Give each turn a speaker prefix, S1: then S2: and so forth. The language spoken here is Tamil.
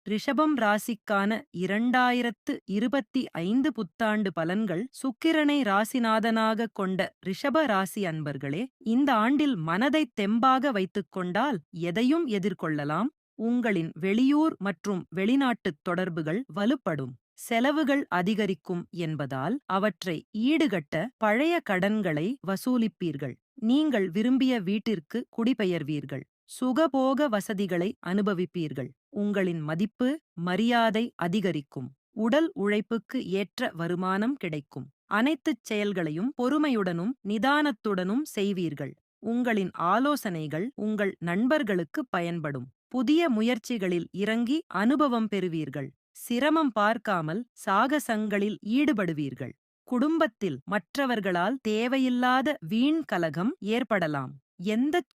S1: ரிஷபம் ராசிக்கான 2025 புத்தாண்டு பலன்கள். சுக்கிரனை ராசிநாதனாக கொண்ட ரிஷப ராசி அன்பர்களே, இந்த ஆண்டில் மனதை தெம்பாக வைத்துக் கொண்டால் எதையும் எதிர்கொள்ளலாம். உங்களின் வெளியூர் மற்றும் வெளிநாட்டுத் தொடர்புகள் வலுப்படும். செலவுகள் அதிகரிக்கும் என்பதால் அவற்றை ஈடுகட்ட பழைய கடன்களை வசூலிப்பீர்கள். நீங்கள் விரும்பிய வீட்டிற்கு குடிபெயர்வீர்கள். சுகபோக வசதிகளை அனுபவிப்பீர்கள். உங்களின் மதிப்பு, மரியாதை அதிகரிக்கும். உடல் உழைப்புக்கு ஏற்ற வருமானம் கிடைக்கும். அனைத்துச் செயல்களையும் பொறுமையுடனும் நிதானத்துடனும் செய்வீர்கள். உங்களின் ஆலோசனைகள் உங்கள் நண்பர்களுக்கு பயன்படும். புதிய முயற்சிகளில் இறங்கி அனுபவம் பெறுவீர்கள். சிரமம் பார்க்காமல் சாகசங்களில் ஈடுபடுவீர்கள். குடும்பத்தில் மற்றவர்களால் தேவையில்லாத வீண் கலகம் ஏற்படலாம். எந்தச்